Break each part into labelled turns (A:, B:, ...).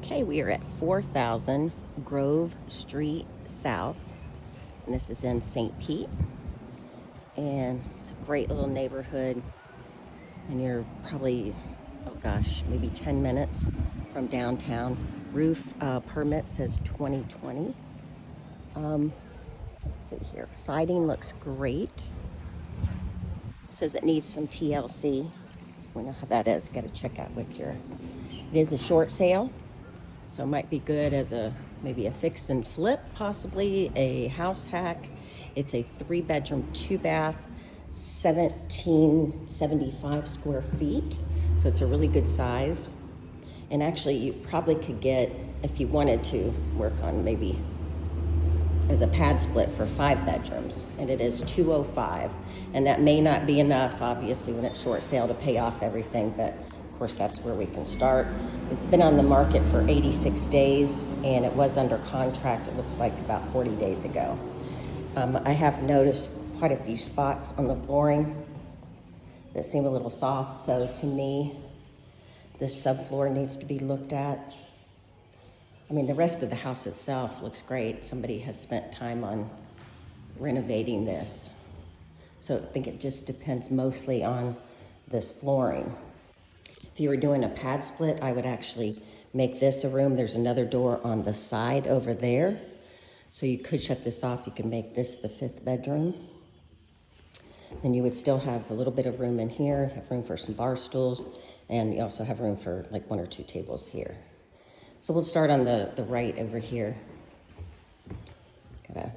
A: Okay, we are at 4000 Grove Street South, and this is in St. Pete. And it's a great little neighborhood, and you're probably, oh gosh, maybe 10 minutes from downtown. Roof permit says 2020. Let's see here. Siding looks great. Says it needs some TLC. We know how that is. Got to check out what your. It is a short sale, so it might be good as maybe a fix and flip, possibly a house hack. It's a 3-bedroom, 2-bath, 1775 square feet. So it's a really good size. And actually, you probably could get, if you wanted to work on maybe as a pad split for 5 bedrooms, and it is 205. And that may not be enough, obviously, when it's short sale to pay off everything, but of course, that's where we can start. It's been on the market for 86 days, and it was under contract, it looks like about 40 days ago. I have noticed quite a few spots on the flooring that seem a little soft, so to me, this subfloor needs to be looked at. I mean, the rest of the house itself looks great. Somebody has spent time on renovating this. So I think it just depends mostly on this flooring. If you were doing a pad split, I would actually make this a room. There's another door on the side over there. So you could shut this off. You can make this the 5th bedroom. Then you would still have a little bit of room in here, have room for some bar stools, and you also have room for like 1 or 2 tables here. So we'll start on the right over here. Got a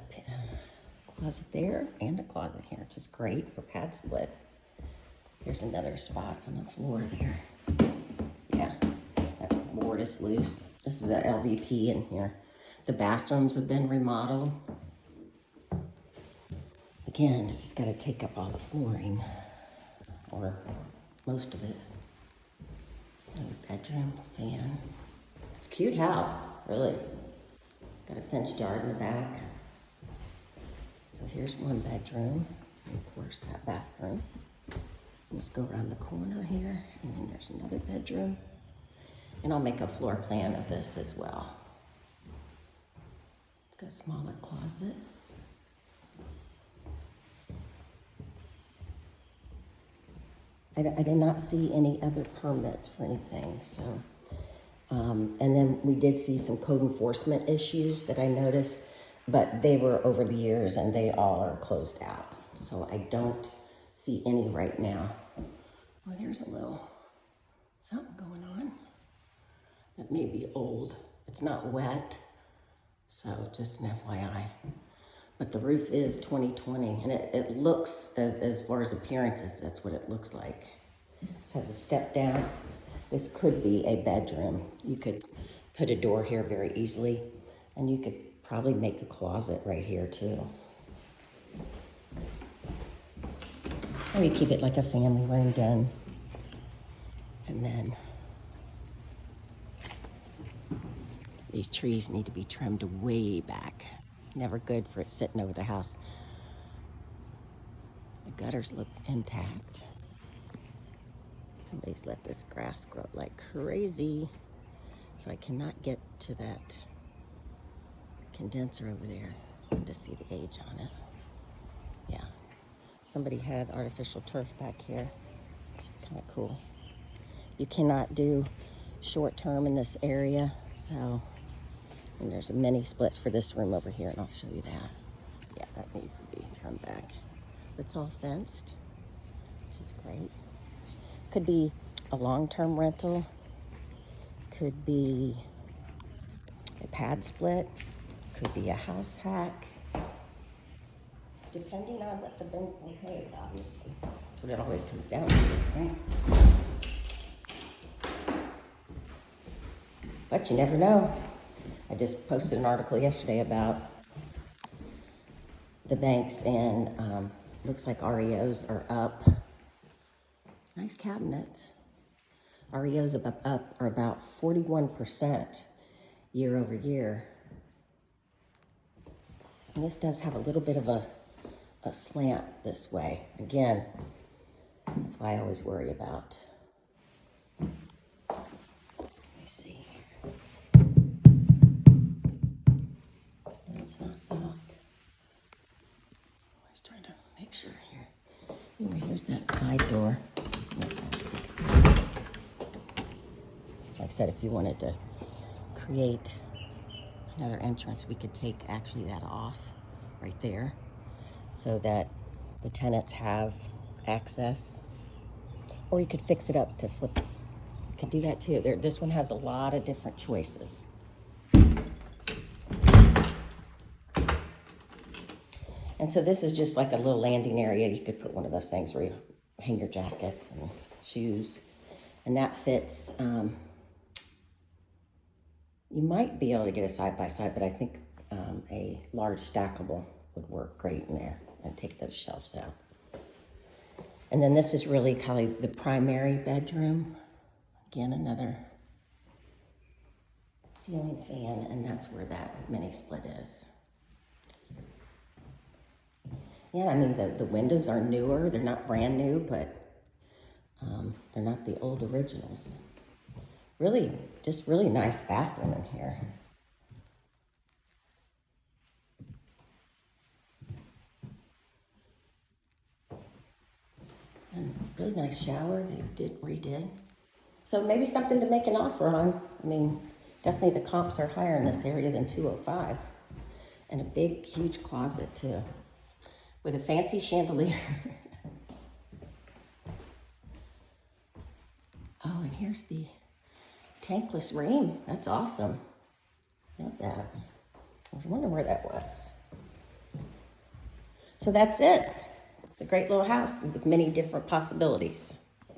A: closet there and a closet here, which is great for pad split. Here's another spot on the floor there. Yeah, that board is loose. This is a LVP in here. The bathrooms have been remodeled. Again, if you've got to take up all the flooring, or most of it. Another bedroom, fan. It's a cute house, really. Got a fenced yard in the back. So here's 1 bedroom, and of course that bathroom. Let's go around the corner here, and then there's another bedroom. And I'll make a floor plan of this as well. Got a smaller closet. I did not see any other permits for anything, so. And then we did see some code enforcement issues that I noticed, but they were over the years and they all are closed out. So I don't see any right now. Oh, there's a little something going on. That may be old. It's not wet, so just an FYI. But the roof is 2020, and it looks, as far as appearances, that's what it looks like. This has a step down. This could be a bedroom. You could put a door here very easily, and you could probably make a closet right here too. Or you keep it like a family room den. And then these trees need to be trimmed way back. It's never good for it sitting over the house. The gutters look intact. Somebody's let this grass grow like crazy, so I cannot get to that condenser over there to see the age on it. Yeah, somebody had artificial turf back here, which is kind of cool. You cannot do short term in this area, so, and there's a mini split for this room over here, and I'll show you that. Yeah, that needs to be turned back. It's all fenced, which is great. Could be a long-term rental, could be a pad split, could be a house hack, depending on what the bank will pay, obviously. That's what it always comes down to, right? But you never know. I just posted an article yesterday about the banks, and looks like REOs are up. Nice cabinets. REOs up are about 41% year over year. And this does have a little bit of a slant this way. Again, that's why I always worry about. Let me see here. Ooh, here's that side door. This side so you can see. Like I said, if you wanted to create another entrance, we could take actually that off right there so that the tenants have access. Or you could fix it up to flip. You could do that too. This one has a lot of different choices. And so this is just like a little landing area. You could put one of those things where you hang your jackets and shoes. And that fits, you might be able to get a side-by-side, but I think a large stackable would work great in there and take those shelves out. And then this is really kind of the primary bedroom. Again, another ceiling fan, and that's where that mini split is. Yeah, I mean, the windows are newer. They're not brand new, but they're not the old originals. Really, just really nice bathroom in here. And really nice shower they redid. So maybe something to make an offer on. I mean, definitely the comps are higher in this area than 205. And a big, huge closet too, with a fancy chandelier. Oh, and here's the tankless ream. That's awesome. Love that. I was wondering where that was. So that's it. It's a great little house with many different possibilities.